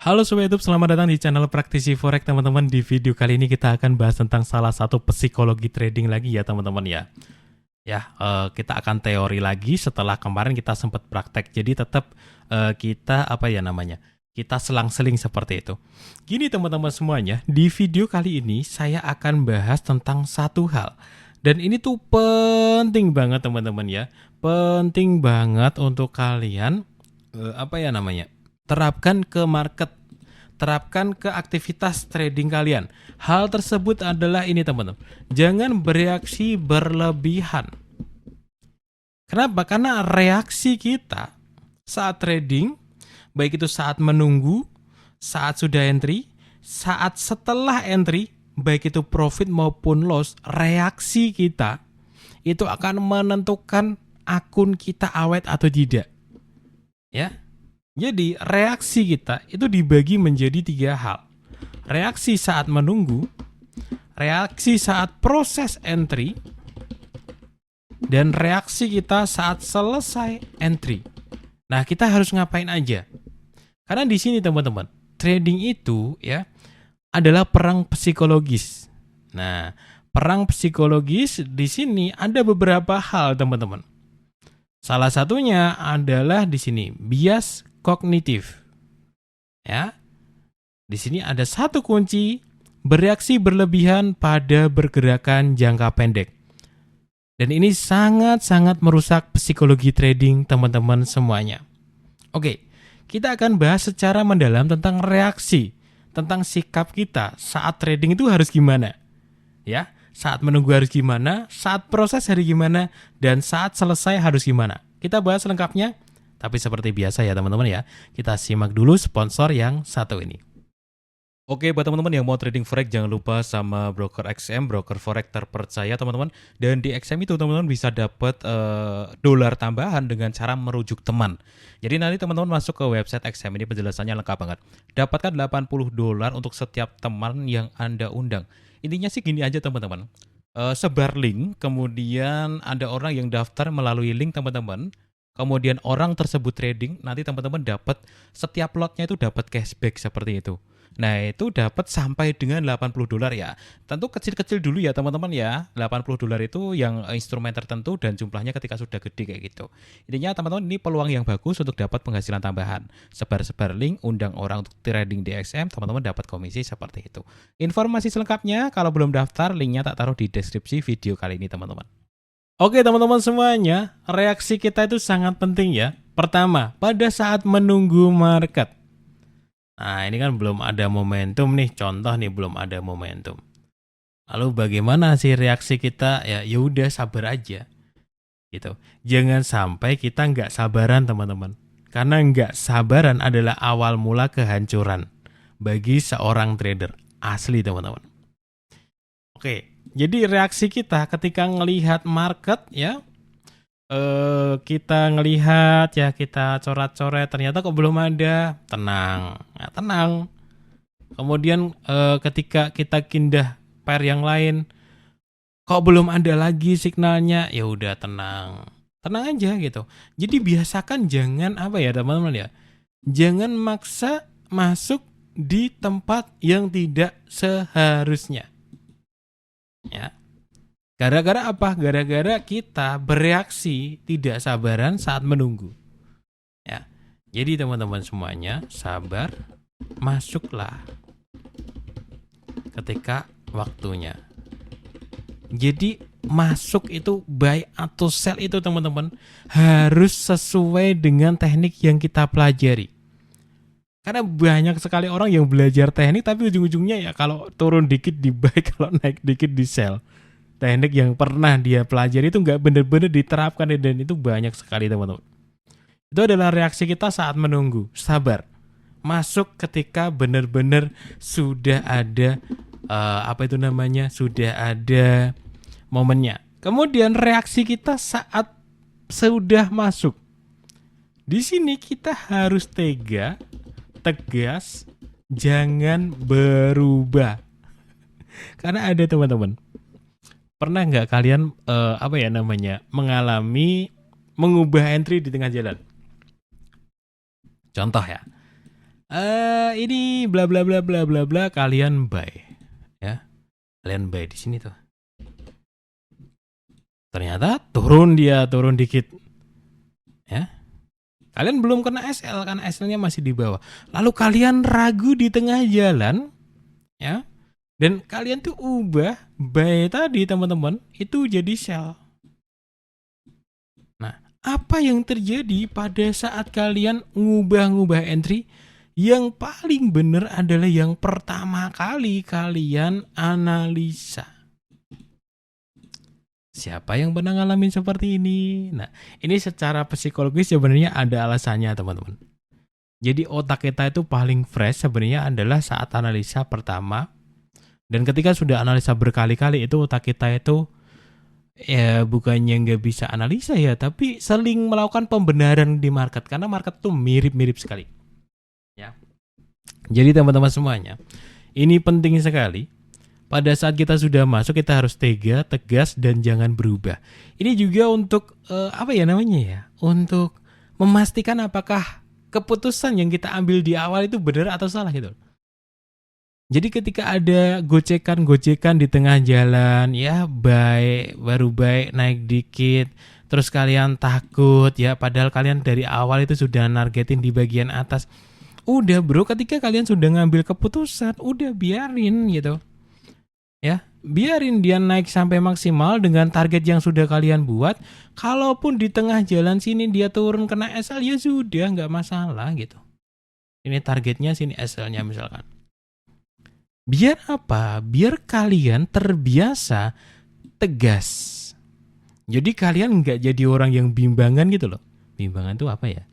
Halo Sobat YouTube, selamat datang di channel Praktisi Forex teman-teman. Di video kali ini kita akan bahas tentang salah satu psikologi trading lagi ya teman-teman ya. Kita akan teori lagi setelah kemarin kita sempat praktek. Jadi tetap kita kita selang-seling seperti itu. Gini teman-teman semuanya, di video kali ini saya akan bahas tentang satu hal. Dan ini tuh penting banget teman-teman ya. Penting banget untuk kalian terapkan ke market, terapkan ke aktivitas trading kalian. Hal tersebut adalah ini teman-teman, jangan bereaksi berlebihan. Kenapa? Karena reaksi kita saat trading, baik itu saat menunggu, saat sudah entry, saat setelah entry, baik itu profit maupun loss, reaksi kita itu akan menentukan akun kita awet atau tidak. Ya. Jadi reaksi kita itu dibagi menjadi 3 hal. Reaksi saat menunggu, reaksi saat proses entry, dan reaksi kita saat selesai entry. Nah, kita harus ngapain aja? Karena di sini teman-teman, trading itu ya adalah perang psikologis. Nah, perang psikologis di sini ada beberapa hal teman-teman. Salah satunya adalah di sini bias kognitif. Ya. Di sini ada satu kunci, bereaksi berlebihan pada pergerakan jangka pendek. Dan ini sangat-sangat merusak psikologi trading teman-teman semuanya. Oke, kita akan bahas secara mendalam tentang reaksi, tentang sikap kita saat trading itu harus gimana. Ya, saat menunggu harus gimana, saat proses harus gimana, dan saat selesai harus gimana. Kita bahas lengkapnya. Tapi seperti biasa ya teman-teman ya, kita simak dulu sponsor yang satu ini. Oke, buat teman-teman yang mau trading forex jangan lupa sama broker XM, broker forex terpercaya teman-teman. Dan di XM itu teman-teman bisa dapat dolar tambahan dengan cara merujuk teman. Jadi nanti teman-teman masuk ke website XM ini penjelasannya lengkap banget. Dapatkan $80 untuk setiap teman yang Anda undang. Intinya sih gini aja teman-teman. Sebar link, kemudian ada orang yang daftar melalui link teman-teman. Kemudian orang tersebut trading, nanti teman-teman dapat setiap lotnya itu dapat cashback seperti itu. Nah, itu dapat sampai dengan $80 ya. Tentu kecil-kecil dulu ya teman-teman ya. $80 itu yang instrumen tertentu dan jumlahnya ketika sudah gede kayak gitu. Intinya teman-teman ini peluang yang bagus untuk dapat penghasilan tambahan. Sebar-sebar link, undang orang untuk trading di XM, teman-teman dapat komisi seperti itu. Informasi selengkapnya kalau belum daftar, linknya tak taruh di deskripsi video kali ini teman-teman. Oke teman-teman semuanya, reaksi kita itu sangat penting ya. Pertama, pada saat menunggu market. Nah ini kan belum ada momentum nih, contoh nih belum ada momentum. Lalu bagaimana sih reaksi kita? Ya udah sabar aja. Gitu. Jangan sampai kita nggak sabaran teman-teman. Karena nggak sabaran adalah awal mula kehancuran bagi seorang trader. Asli teman-teman. Oke. Jadi reaksi kita ketika ngelihat market ya, kita ngelihat ya, kita coret-coret ternyata kok belum ada, tenang, ya, tenang. Kemudian ketika kita pindah pair yang lain, kok belum ada lagi signalnya, ya udah tenang, tenang aja gitu. Jadi biasakan jangan teman-teman ya, jangan maksa masuk di tempat yang tidak seharusnya. Ya. Gara-gara apa? Gara-gara kita bereaksi tidak sabaran saat menunggu. Ya. Jadi teman-teman semuanya sabar, masuklah ketika waktunya. Jadi masuk itu buy atau sell itu teman-teman harus sesuai dengan teknik yang kita pelajari. Karena banyak sekali orang yang belajar teknik tapi ujung-ujungnya ya kalau turun dikit di buy, kalau naik dikit di sell. Teknik yang pernah dia pelajari itu nggak benar-benar diterapkan dan itu banyak sekali teman-teman. Itu adalah reaksi kita saat menunggu. Sabar. Masuk ketika benar-benar sudah ada sudah ada momennya. Kemudian reaksi kita saat sudah masuk. Di sini kita harus tegas, jangan berubah. Karena ada teman-teman, pernah nggak kalian mengalami mengubah entry di tengah jalan? Contoh ya, Ini bla bla bla bla bla bla, kalian buy ya. Kalian buy di sini tuh. Ternyata turun dikit. Ya. Kalian belum kena SL kan, SL-nya masih di bawah. Lalu kalian ragu di tengah jalan, ya. Dan kalian tuh ubah buy tadi teman-teman itu jadi sell. Nah, apa yang terjadi pada saat kalian ngubah entry? Yang paling benar adalah yang pertama kali kalian analisa. Siapa yang pernah ngalamin seperti ini? Nah, ini secara psikologis sebenarnya ada alasannya teman-teman. Jadi otak kita itu paling fresh sebenarnya adalah saat analisa pertama. Dan ketika sudah analisa berkali-kali itu otak kita itu ya bukannya nggak bisa analisa ya, tapi sering melakukan pembenaran di market. Karena market tuh mirip-mirip sekali. Ya. Jadi teman-teman semuanya, ini penting sekali. Pada saat kita sudah masuk kita harus tega, tegas dan jangan berubah. Ini juga untuk apa ya namanya ya? Untuk memastikan apakah keputusan yang kita ambil di awal itu benar atau salah gitu. Jadi ketika ada gocekan di tengah jalan, ya baru naik dikit, terus kalian takut ya, padahal kalian dari awal itu sudah nargetin di bagian atas. Udah bro, ketika kalian sudah ngambil keputusan, udah biarin gitu. Ya, biarin dia naik sampai maksimal dengan target yang sudah kalian buat. Kalaupun di tengah jalan sini dia turun kena SL ya sudah, nggak masalah gitu. Ini targetnya, sini SL-nya misalkan. Biar apa? Biar kalian terbiasa tegas. Jadi kalian nggak jadi orang yang bimbangan gitu loh. Bimbangan tuh apa ya?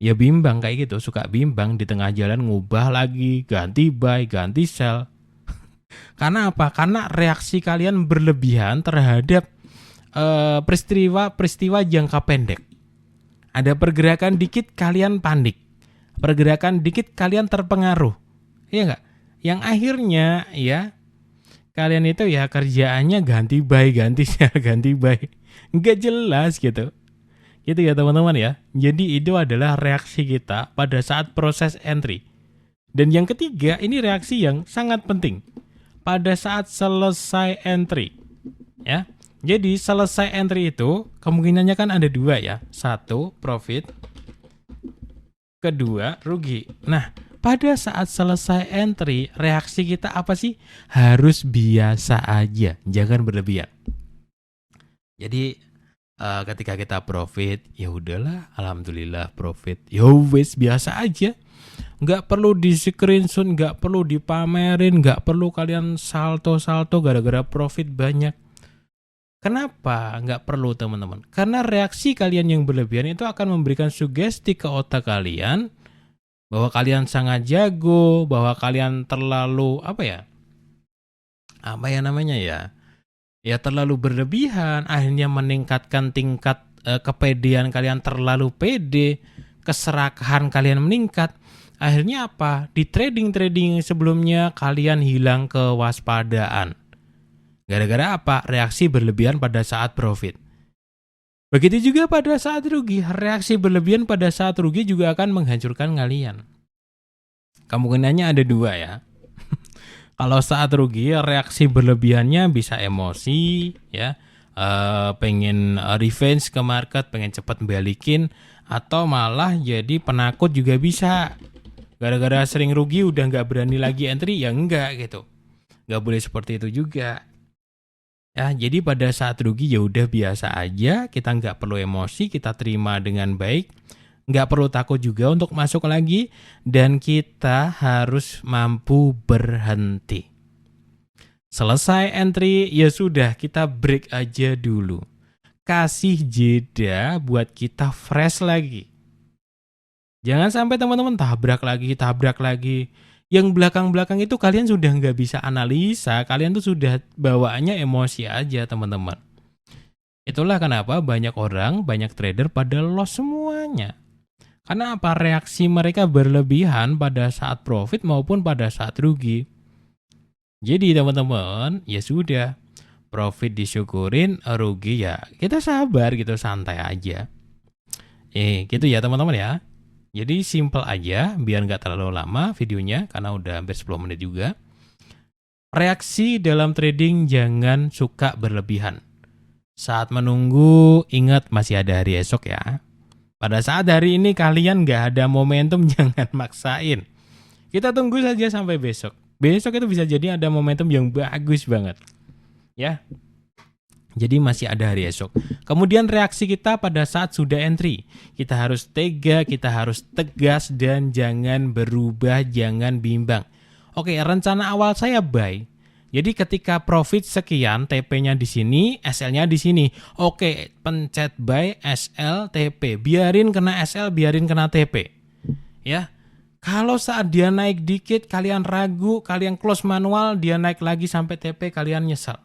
Ya bimbang kayak gitu, suka bimbang di tengah jalan ngubah lagi, ganti buy, ganti sell. Karena apa? Karena reaksi kalian berlebihan terhadap peristiwa jangka pendek. Ada pergerakan dikit kalian panik. Pergerakan dikit kalian terpengaruh. Iya nggak? Yang akhirnya ya kalian itu ya kerjaannya ganti buy, ganti sell, ganti buy. Nggak jelas gitu. Gitu ya teman-teman ya. Jadi itu adalah reaksi kita pada saat proses entry. Dan yang ketiga, ini reaksi yang sangat penting. Pada saat selesai entry. Ya. Jadi selesai entry itu kemungkinannya kan ada dua ya. Satu, profit. Kedua, rugi. Nah, pada saat selesai entry, reaksi kita apa sih? Harus biasa aja, jangan berlebihan. Jadi ketika kita profit, ya udahlah, alhamdulillah profit. Ya wes biasa aja. Nggak perlu di screenshot, nggak perlu dipamerin, nggak perlu kalian salto-salto gara-gara profit banyak. Kenapa nggak perlu teman-teman? Karena reaksi kalian yang berlebihan itu akan memberikan sugesti ke otak kalian bahwa kalian sangat jago, bahwa kalian terlalu apa ya namanya ya, terlalu berlebihan, akhirnya meningkatkan tingkat kepedean kalian, terlalu pede, keserakahan kalian meningkat. Akhirnya apa? Di trading sebelumnya kalian hilang kewaspadaan. Gara-gara apa? Reaksi berlebihan pada saat profit. Begitu juga pada saat rugi. Reaksi berlebihan pada saat rugi juga akan menghancurkan kalian. Kemungkinannya ada dua ya. Kalau saat rugi, reaksi berlebihannya bisa emosi, ya, pengen revenge ke market, pengen cepat balikin, atau malah jadi penakut juga bisa. Gara-gara sering rugi udah nggak berani lagi entry, ya enggak gitu. Nggak boleh seperti itu juga. Ya, jadi pada saat rugi ya udah biasa aja, kita nggak perlu emosi, kita terima dengan baik, nggak perlu takut juga untuk masuk lagi, dan kita harus mampu berhenti. Selesai entry, ya sudah kita break aja dulu. Kasih jeda buat kita fresh lagi. Jangan sampai teman-teman tabrak lagi. Yang belakang-belakang itu kalian sudah nggak bisa analisa, kalian tuh sudah bawaannya emosi aja teman-teman. Itulah kenapa banyak orang, banyak trader pada loss semuanya. Karena apa? Reaksi mereka berlebihan pada saat profit maupun pada saat rugi. Jadi teman-teman, ya sudah, profit disyukurin, rugi ya kita sabar gitu, santai aja. Gitu ya teman-teman ya. Jadi simple aja, biar nggak terlalu lama videonya, karena udah hampir 10 menit juga. Reaksi dalam trading jangan suka berlebihan. Saat menunggu, ingat masih ada hari esok ya. Pada saat hari ini kalian nggak ada momentum, jangan maksain. Kita tunggu saja sampai besok. Besok itu bisa jadi ada momentum yang bagus banget. Ya. Jadi masih ada hari esok. Kemudian reaksi kita pada saat sudah entry. Kita harus tega, kita harus tegas, dan jangan berubah, jangan bimbang. Oke, rencana awal saya buy. Jadi ketika profit sekian, TP-nya di sini, SL-nya di sini. Oke, pencet buy, SL, TP. Biarin kena SL, biarin kena TP. Ya. Kalau saat dia naik dikit, kalian ragu, kalian close manual, dia naik lagi sampai TP, kalian nyesal.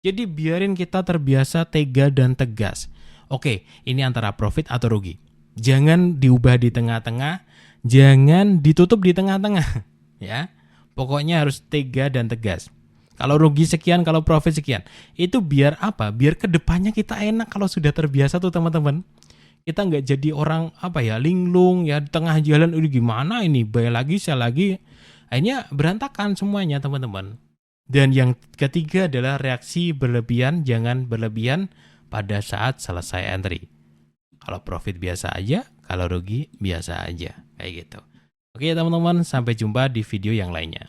Jadi biarin kita terbiasa tega dan tegas. Oke, ini antara profit atau rugi. Jangan diubah di tengah-tengah, jangan ditutup di tengah-tengah. Ya, pokoknya harus tega dan tegas. Kalau rugi sekian, kalau profit sekian. Itu biar apa? Biar kedepannya kita enak kalau sudah terbiasa tuh teman-teman. Kita nggak jadi orang linglung ya di tengah jalan. Udah gimana ini? Buy lagi, sell lagi. Akhirnya berantakan semuanya teman-teman. Dan yang ketiga adalah reaksi berlebihan, jangan berlebihan pada saat selesai entry. Kalau profit biasa aja, kalau rugi biasa aja, kayak gitu. Oke teman-teman, sampai jumpa di video yang lainnya.